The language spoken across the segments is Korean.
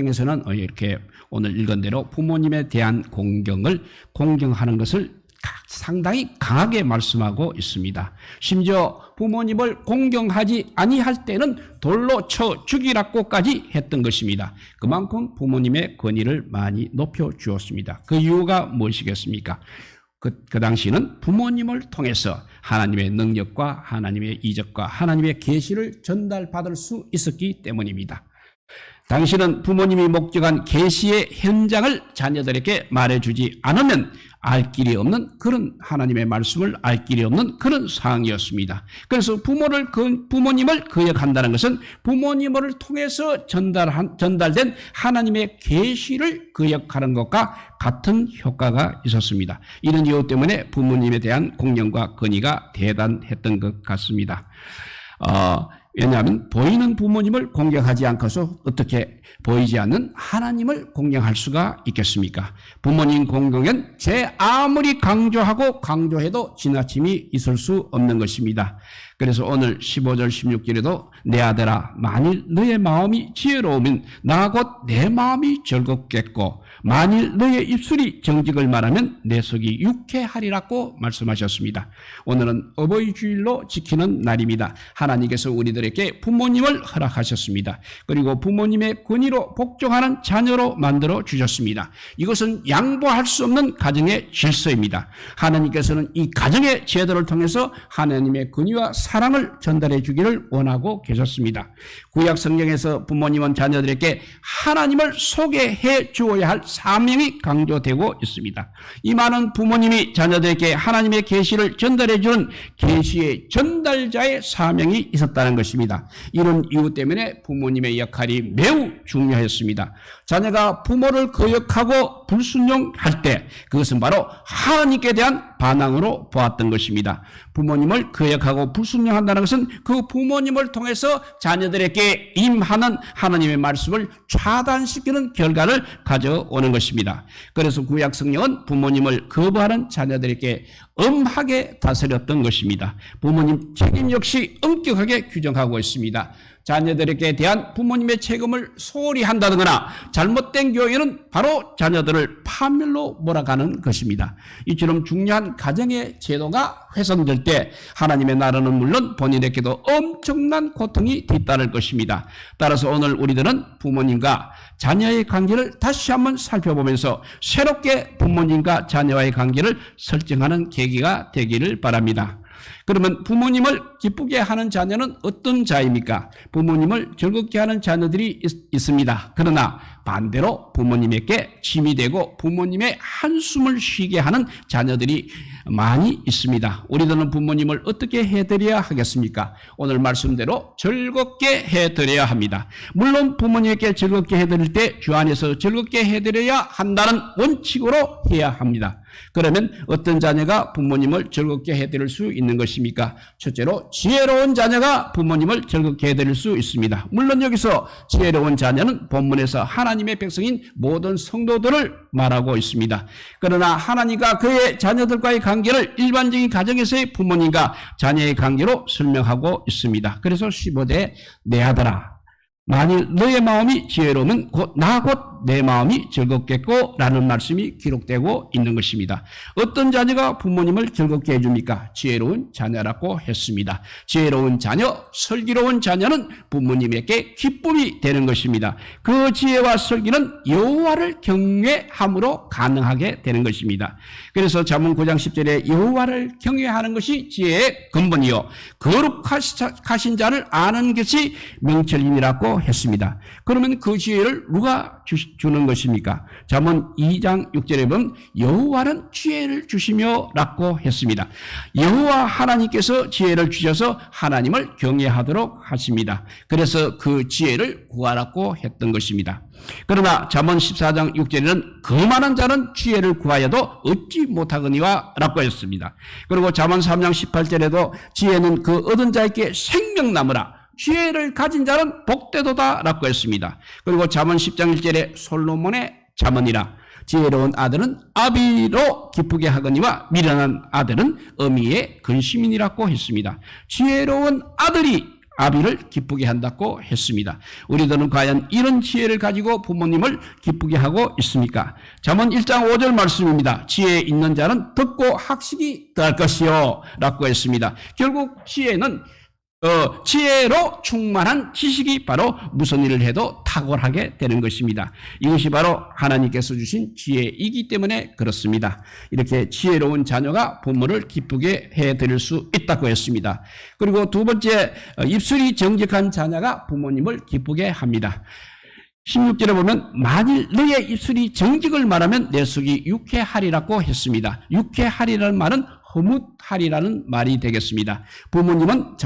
에서는 이렇게 오늘 읽은 대로 부모님에 대한 공경하는 것을 상당히 강하게 말씀하고 있습니다. 심지어 부모님을 공경하지 아니할 때는 돌로 쳐 죽이라고까지 했던 것입니다. 그만큼 부모님의 권위를 많이 높여 주었습니다. 그 이유가 무엇이겠습니까? 그 당시는 부모님을 통해서 하나님의 능력과 하나님의 이적과 하나님의 계시를 전달받을 수 있었기 때문입니다. 당신은 부모님이 목적한 계시의 현장을 자녀들에게 말해주지 않으면 알 길이 없는 그런 하나님의 말씀을 알 길이 없는 그런 상황이었습니다. 그래서 부모님을 거역한다는 것은 부모님을 통해서 전달된 하나님의 계시를 거역하는 것과 같은 효과가 있었습니다. 이런 이유 때문에 부모님에 대한 공경과 권위가 대단했던 것 같습니다. 왜냐하면 보이는 부모님을 공경하지 않고서 어떻게 보이지 않는 하나님을 공경할 수가 있겠습니까? 부모님 공경은 아무리 강조해도 지나침이 있을 수 없는 것입니다. 그래서 오늘 15절 16절에도 내 아들아 만일 너의 마음이 지혜로우면 나 곧 내 마음이 즐겁겠고 만일 너의 입술이 정직을 말하면 내 속이 유쾌하리라고 말씀하셨습니다. 오늘은 어버이 주일로 지키는 날입니다. 하나님께서 우리들에게 부모님을 허락하셨습니다. 그리고 부모님의 권위로 복종하는 자녀로 만들어 주셨습니다. 이것은 양보할 수 없는 가정의 질서입니다. 하나님께서는 이 가정의 제도를 통해서 하나님의 권위와 사랑을 전달해 주기를 원하고 계셨습니다. 구약 성경에서 부모님은 자녀들에게 하나님을 소개해 주어야 할 사명이 강조되고 있습니다. 이 많은 부모님이 자녀들에게 하나님의 계시를 전달해 주는 계시의 전달자의 사명이 있었다는 것입니다. 이런 이유 때문에 부모님의 역할이 매우 중요했습니다. 자녀가 부모를 거역하고 불순종할 때 그것은 바로 하나님께 대한 반항으로 보았던 것입니다. 부모님을 거역하고 불순종한다는 것은 그 부모님을 통해서 자녀들에게 임하는 하나님의 말씀을 차단시키는 결과를 가져오는 것입니다. 그래서 구약 성경은 부모님을 거부하는 자녀들에게 엄하게 다스렸던 것입니다. 부모님 책임 역시 엄격하게 규정하고 있습니다. 자녀들에게 대한 부모님의 책임을 소홀히 한다거나 잘못된 교육은 바로 자녀들을 파멸로 몰아가는 것입니다. 이처럼 중요한 가정의 제도가 훼손될 때 하나님의 나라는 물론 본인에게도 엄청난 고통이 뒤따를 것입니다. 따라서 오늘 우리들은 부모님과 자녀의 관계를 다시 한번 살펴보면서 새롭게 부모님과 자녀와의 관계를 설정하는 계기가 되기를 바랍니다. 그러면 부모님을 기쁘게 하는 자녀는 어떤 자입니까? 부모님을 즐겁게 하는 자녀들이 있습니다. 그러나 반대로 부모님에게 짐이 되고 부모님의 한숨을 쉬게 하는 자녀들이 많이 있습니다. 우리들은 부모님을 어떻게 해드려야 하겠습니까? 오늘 말씀대로 즐겁게 해드려야 합니다. 물론 부모님에게 즐겁게 해드릴 때 주 안에서 즐겁게 해드려야 한다는 원칙으로 해야 합니다. 그러면 어떤 자녀가 부모님을 즐겁게 해드릴 수 있는 것입니까? 첫째로 지혜로운 자녀가 부모님을 즐겁게 해드릴 수 있습니다. 물론 여기서 지혜로운 자녀는 본문에서 하나님의 백성인 모든 성도들을 말하고 있습니다. 그러나 하나님과 그의 자녀들과의 관계를 일반적인 가정에서의 부모님과 자녀의 관계로 설명하고 있습니다. 그래서 15절에 내 아들아 만일 너의 마음이 지혜로우면 나 곧 내 마음이 즐겁겠고 라는 말씀이 기록되고 있는 것입니다. 어떤 자녀가 부모님을 즐겁게 해줍니까? 지혜로운 자녀라고 했습니다. 지혜로운 자녀, 슬기로운 자녀는 부모님에게 기쁨이 되는 것입니다. 그 지혜와 슬기는 여호와를 경외함으로 가능하게 되는 것입니다. 그래서 잠언 9장 10절에 여호와를 경외하는 것이 지혜의 근본이요 거룩하신 자를 아는 것이 명철임이라고 했습니다. 그러면 그 지혜를 누가 주는 것입니까? 잠언 2장 6절에 보면 여호와는 지혜를 주시며 라고 했습니다. 여호와 하나님께서 지혜를 주셔서 하나님을 경외하도록 하십니다. 그래서 그 지혜를 구하라고 했던 것입니다. 그러나 잠언 14장 6절에는 거만한 자는 지혜를 구하여도 얻지 못하거니와 라고 했습니다. 그리고 잠언 3장 18절에도 지혜는 그 얻은 자에게 생명나무라 지혜를 가진 자는 복되도다 라고 했습니다. 그리고 잠언 10장 1절에 솔로몬의 잠언이라 지혜로운 아들은 아비로 기쁘게 하거니와 미련한 아들은 어미의 근심이니라고 했습니다. 지혜로운 아들이 아비를 기쁘게 한다고 했습니다. 우리들은 과연 이런 지혜를 가지고 부모님을 기쁘게 하고 있습니까? 잠언 1장 5절 말씀입니다. 지혜 있는 자는 듣고 학식이 더할 것이요 라고 했습니다. 결국 지혜는 지혜로 충만한 지식이 바로 무슨 일을 해도 탁월하게 되는 것입니다. 이것이 바로 하나님께서 주신 지혜이기 때문에 그렇습니다. 이렇게 지혜로운 자녀가 부모를 기쁘게 해드릴 수 있다고 했습니다. 그리고 두 번째, 입술이 정직한 자녀가 부모님을 기쁘게 합니다. 16절에 보면 만일 너의 입술이 정직을 말하면 내 속이 유쾌하리라고 했습니다. 유쾌하리라는 말은 흐뭇하리라는 말이 되겠습니다. 부모님을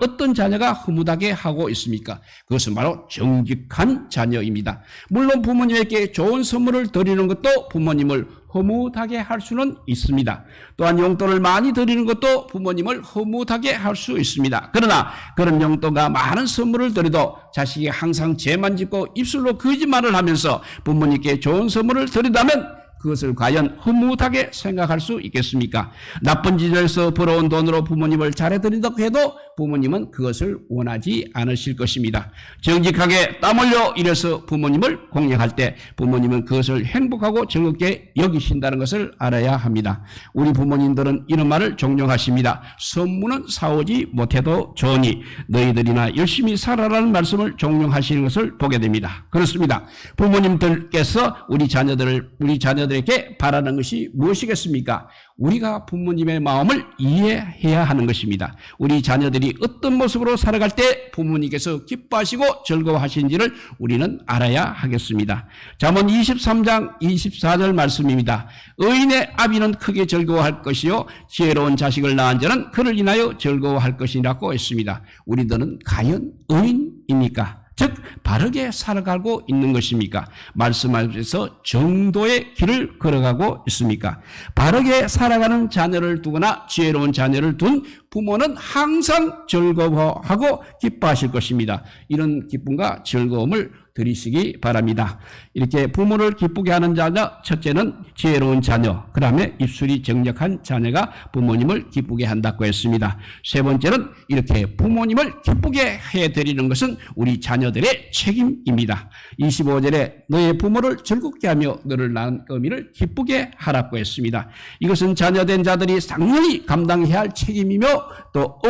어떤 자녀가 흐뭇하게 하고 있습니까? 그것은 바로 정직한 자녀입니다. 물론 부모님에게 좋은 선물을 드리는 것도 부모님을 흐뭇하게 할 수는 있습니다. 또한 용돈을 많이 드리는 것도 부모님을 흐뭇하게 할 수 있습니다. 그러나 그런 용돈과 많은 선물을 드려도 자식이 항상 죄만 짓고 입술로 거짓말을 하면서 부모님께 좋은 선물을 드린다면 그것을 과연 흐뭇하게 생각할 수 있겠습니까? 나쁜 짓에서 벌어온 돈으로 부모님을 잘해드린다고 해도 부모님은 그것을 원하지 않으실 것입니다. 정직하게 땀 흘려 일해서 부모님을 공양할 때 부모님은 그것을 행복하고 즐겁게 여기신다는 것을 알아야 합니다. 우리 부모님들은 이런 말을 종용하십니다. 선물은 사오지 못해도 좋으니 너희들이나 열심히 살아라는 말씀을 종용하시는 것을 보게 됩니다. 그렇습니다. 부모님들께서 우리 자녀들에게 바라는 것이 무엇이겠습니까? 우리가 부모님의 마음을 이해해야 하는 것입니다. 우리 자녀들이 어떤 모습으로 살아갈 때 부모님께서 기뻐하시고 즐거워하시는지를 우리는 알아야 하겠습니다. 잠언 23장 24절 말씀입니다. 의인의 아비는 크게 즐거워할 것이요 지혜로운 자식을 낳은 자는 그를 인하여 즐거워할 것이라고 했습니다. 우리들은 과연 의인입니까? 즉 바르게 살아가고 있는 것입니까? 말씀하셔서 정도의 길을 걸어가고 있습니까? 바르게 살아가는 자녀를 두거나 지혜로운 자녀를 둔 부모는 항상 즐거워하고 기뻐하실 것입니다. 이런 기쁨과 즐거움을 드리시기 바랍니다. 이렇게 부모를 기쁘게 하는 자녀, 첫째는 지혜로운 자녀, 그 다음에 입술이 정직한 자녀가 부모님을 기쁘게 한다고 했습니다. 세 번째는 이렇게 부모님을 기쁘게 해드리는 것은 우리 자녀들의 책임입니다. 25절에 너의 부모를 즐겁게 하며 너를 낳은 어미를 기쁘게 하라고 했습니다. 이것은 자녀된 자들이 당연히 감당해야 할 책임이며 또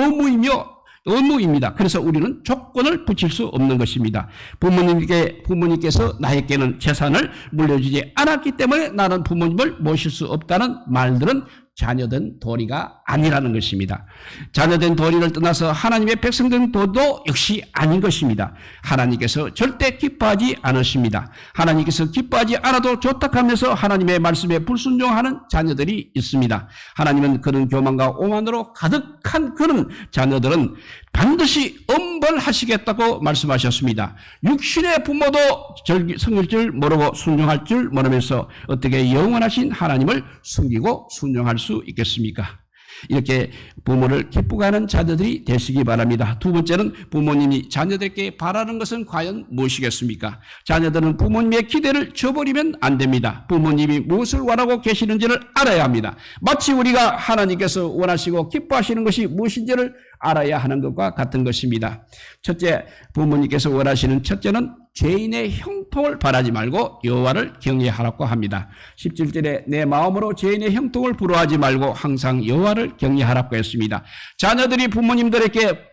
의무입니다. 그래서 우리는 조건을 붙일 수 없는 것입니다. 부모님께서 나에게는 재산을 물려주지 않았기 때문에 나는 부모님을 모실 수 없다는 말들은 자녀된 도리가 아니라는 것입니다. 자녀된 도리를 떠나서 하나님의 백성된 도도 역시 아닌 것입니다. 하나님께서 절대 기뻐하지 않으십니다. 하나님께서 기뻐하지 않아도 좋다 하면서 하나님의 말씀에 불순종하는 자녀들이 있습니다. 하나님은 그런 교만과 오만으로 가득한 그런 자녀들은 반드시 엄벌하시겠다고 말씀하셨습니다. 육신의 부모도 섬길 줄 모르고 순종할 줄 모르면서 어떻게 영원하신 하나님을 섬기고 순종할 수 있겠습니까? 이렇게 부모를 기쁘게 하는 자녀들이 되시기 바랍니다. 두 번째는 부모님이 자녀들에게 바라는 것은 과연 무엇이겠습니까? 자녀들은 부모님의 기대를 저버리면 안 됩니다. 부모님이 무엇을 원하고 계시는지를 알아야 합니다. 마치 우리가 하나님께서 원하시고 기뻐하시는 것이 무엇인지를 알아야 하는 것과 같은 것입니다. 첫째, 부모님께서 원하시는 첫째는 죄인의 형통을 바라지 말고 여호와를 경외하라고 합니다. 17절에 내 마음으로 죄인의 형통을 부러워하지 말고 항상 여호와를 경외하라고 했습니다. 자녀들이 부모님들에게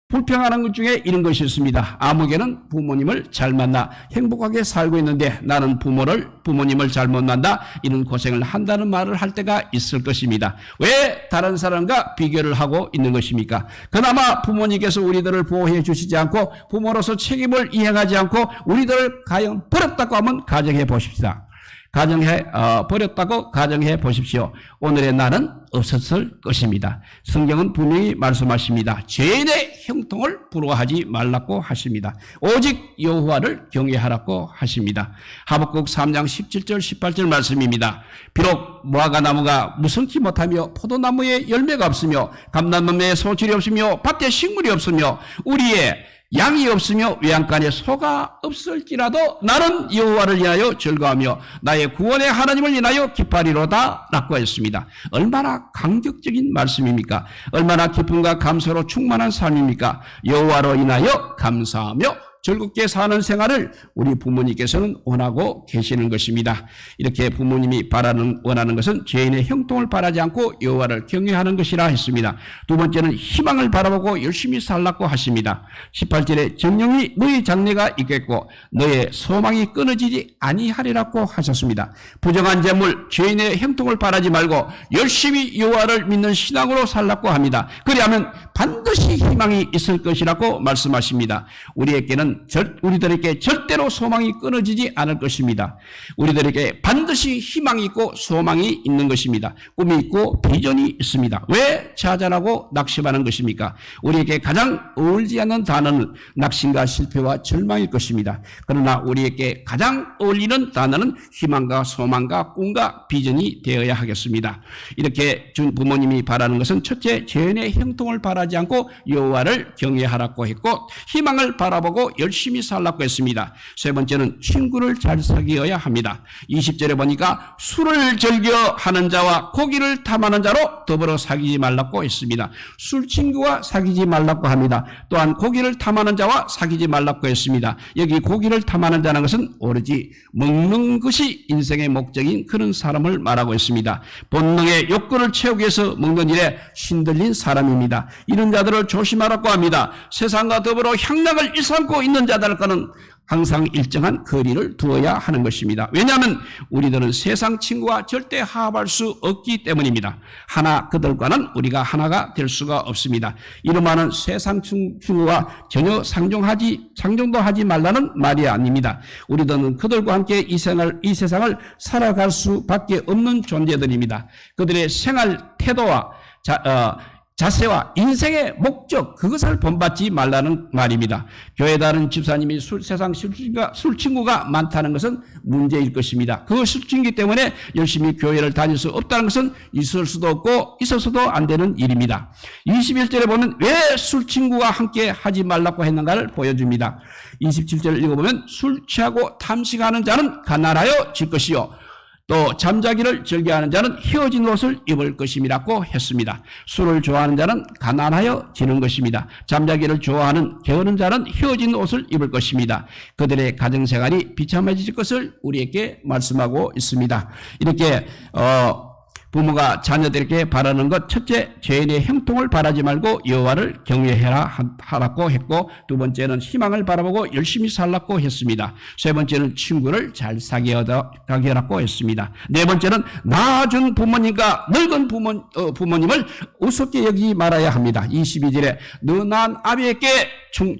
불평하는 것 중에 이런 것이 있습니다. 아무개는 부모님을 잘 만나 행복하게 살고 있는데 나는 부모님을 잘못 만나 이런 고생을 한다는 말을 할 때가 있을 것입니다. 왜 다른 사람과 비교를 하고 있는 것입니까? 그나마 부모님께서 우리들을 보호해 주시지 않고 부모로서 책임을 이행하지 않고 우리들을 가령 버렸다고 하면 가정해 보십시다. 버렸다고 가정해 보십시오. 오늘의 날은 없었을 것입니다. 성경은 분명히 말씀하십니다. 죄인의 형통을 부러워하지 말라고 하십니다. 오직 여호와를 경외하라고 하십니다. 하박국 3장 17절 18절 말씀입니다. 비록 무화과나무가 무성치 못하며 포도나무에 열매가 없으며 감람나무에 소출이 없으며 밭에 식물이 없으며 우리의 양이 없으며 외양간에 소가 없을지라도 나는 여호와를 인하여 즐거워하며 나의 구원의 하나님을 인하여 기뻐하리로다 라고 했습니다. 얼마나 감격적인 말씀입니까? 얼마나 기쁨과 감사로 충만한 삶입니까? 여호와로 인하여 감사하며 즐겁게 사는 생활을 우리 부모님께서는 원하고 계시는 것입니다. 이렇게 부모님이 원하는 것은 죄인의 형통을 바라지 않고 여호와를 경외하는 것이라 했습니다. 두 번째는 희망을 바라보고 열심히 살라고 하십니다. 18절에 정령이 너의 장래가 있겠고 너의 소망이 끊어지지 아니하리라고 하셨습니다. 부정한 재물, 죄인의 형통을 바라지 말고 열심히 여호와를 믿는 신앙으로 살라고 합니다. 그리하면 반드시 희망이 있을 것이라고 말씀하십니다. 우리들에게 절대로 소망이 끊어지지 않을 것입니다. 우리들에게 반드시 희망이 있고 소망이 있는 것입니다. 꿈이 있고 비전이 있습니다. 왜 좌절하고 낙심하는 것입니까? 우리에게 가장 어울리지 않는 단어는 낙심과 실패와 절망일 것입니다. 그러나 우리에게 가장 어울리는 단어는 희망과 소망과 꿈과 비전이 되어야 하겠습니다. 이렇게 부모님이 바라는 것은 첫째, 죄인의 형통을 바라지 않고 여호와를 경외하라고 했고 희망을 바라보고 열심히 살라고 했습니다. 세 번째는 친구를 잘 사귀어야 합니다. 20절에 보니까 술을 즐겨 하는 자와 고기를 탐하는 자로 더불어 사귀지 말라고 했습니다. 술 친구와 사귀지 말라고 합니다. 또한 고기를 탐하는 자와 사귀지 말라고 했습니다. 여기 고기를 탐하는 자는 것은 오로지 먹는 것이 인생의 목적인 그런 사람을 말하고 있습니다. 본능의 욕구를 채우기 위해서 먹는 일에 신들린 사람입니다. 이런 자들을 조심하라고 합니다. 세상과 더불어 향락을 일삼고 있는 자들과는 항상 일정한 거리를 두어야 하는 것입니다. 왜냐하면 우리들은 세상 친구와 절대 화합할 수 없기 때문입니다. 그들과는 우리가 하나가 될 수가 없습니다. 이름하는 세상 친구와 전혀 상종도 하지 말라는 말이 아닙니다. 우리들은 그들과 함께 이 세상을 살아갈 수밖에 없는 존재들입니다. 그들의 생활 태도와 자세와 인생의 목적, 그것을 본받지 말라는 말입니다. 교회 다른 집사님이 세상 술친구가 많다는 것은 문제일 것입니다. 그 술친구 때문에 열심히 교회를 다닐 수 없다는 것은 있을 수도 없고 있어서도 안 되는 일입니다. 21절에 보면 왜 술친구와 함께 하지 말라고 했는가를 보여줍니다. 27절을 읽어보면 술 취하고 탐식하는 자는 가난하여 질 것이요 또 잠자기를 즐겨하는 자는 휘어진 옷을 입을 것임이라고 했습니다. 술을 좋아하는 자는 가난하여 지는 것입니다. 잠자기를 좋아하는 게으른 자는 휘어진 옷을 입을 것입니다. 그들의 가정생활이 비참해질 것을 우리에게 말씀하고 있습니다. 이렇게 부모가 자녀들에게 바라는 것, 첫째, 죄인의 형통을 바라지 말고 여호와를 경외해라 하라고 했고, 두 번째는 희망을 바라보고 열심히 살라고 했습니다. 세 번째는 친구를 잘 사귀라고 했습니다. 네 번째는 낳아준 부모님과 늙은 부모님을 우습게 여기지 말아야 합니다. 22절에 너 낳은 아비에게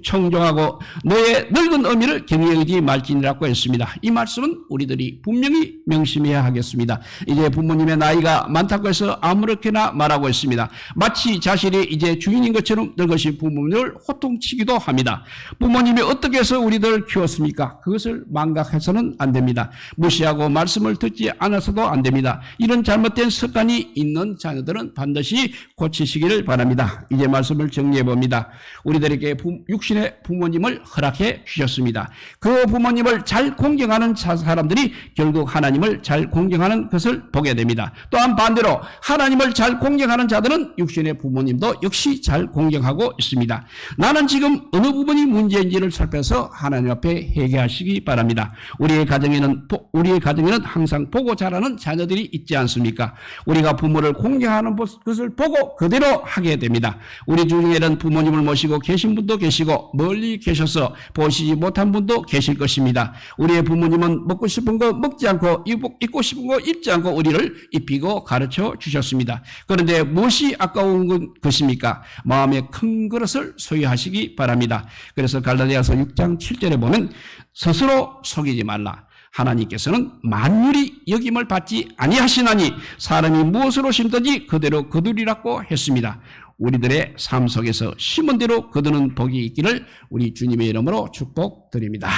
청종하고 너의 늙은 어미를 경외하지 말지니라고 했습니다. 이 말씀은 우리들이 분명히 명심해야 하겠습니다. 이제 부모님의 나이가 많다고 해서 아무렇게나 말하고 있습니다. 마치 자신이 이제 주인인 것처럼 늙으신 부모님을 호통치기도 합니다. 부모님이 어떻게 해서 우리들을 키웠습니까? 그것을 망각해서는 안 됩니다. 무시하고 말씀을 듣지 않아서도 안 됩니다. 이런 잘못된 습관이 있는 자녀들은 반드시 고치시기를 바랍니다. 이제 말씀을 정리해 봅니다. 우리들에게 육신의 부모님을 허락해 주셨습니다. 그 부모님을 잘 공경하는 사람들이 결국 하나님을 잘 공경하는 것을 보게 됩니다. 또한 반대로 하나님을 잘 공경하는 자들은 육신의 부모님도 역시 잘 공경하고 있습니다. 나는 지금 어느 부분이 문제인지를 살펴서 하나님 앞에 회개하시기 바랍니다. 우리의 가정에는 항상 보고 자라는 자녀들이 있지 않습니까? 우리가 부모를 공경하는 것을 보고 그대로 하게 됩니다. 우리 중에는 부모님을 모시고 계신 분도 계시고 멀리 계셔서 보시지 못한 분도 계실 것입니다. 우리의 부모님은 먹고 싶은 거 먹지 않고 입고 싶은 거 입지 않고 우리를 입히고 가르쳐 주셨습니다. 그런데 무엇이 아까운 것입니까? 마음의 큰 그릇을 소유하시기 바랍니다. 그래서 갈라디아서 6장 7절에 보면 스스로 속이지 말라. 하나님께서는 만물이 여김을 받지 아니하시나니 사람이 무엇으로 심든지 그대로 거두리라고 했습니다. 우리들의 삶 속에서 심은 대로 거두는 복이 있기를 우리 주님의 이름으로 축복드립니다.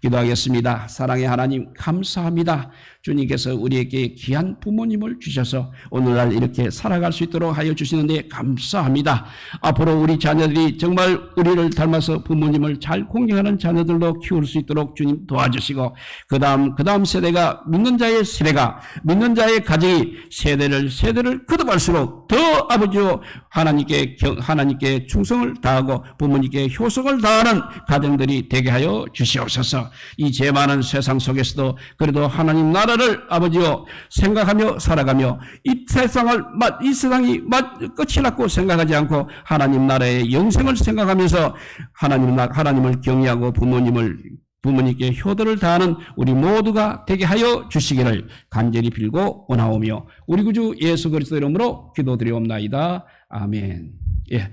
기도하겠습니다. 사랑의 하나님 감사합니다. 주님께서 우리에게 귀한 부모님을 주셔서 오늘날 이렇게 살아갈 수 있도록 하여 주시는데 감사합니다. 앞으로 우리 자녀들이 정말 우리를 닮아서 부모님을 잘 공경하는 자녀들로 키울 수 있도록 주님 도와주시고 그 다음 세대가 믿는 자의 세대가 믿는 자의 가정이 세대를 거듭할수록 더 아버지요 하나님께 충성을 다하고 부모님께 효성을 다하는 가정들이 되게 하여 주시옵소서. 이 죄 많은 세상 속에서도 그래도 하나님 나라를 아버지요 생각하며 살아가며 이 세상이 끝이 났고 생각하지 않고 하나님 나라의 영생을 생각하면서 하나님을 경외하고 부모님께 효도를 다하는 우리 모두가 되게 하여 주시기를 간절히 빌고 원하오며 우리 구주 예수 그리스도 이름으로 기도드리옵나이다. 아멘. 예.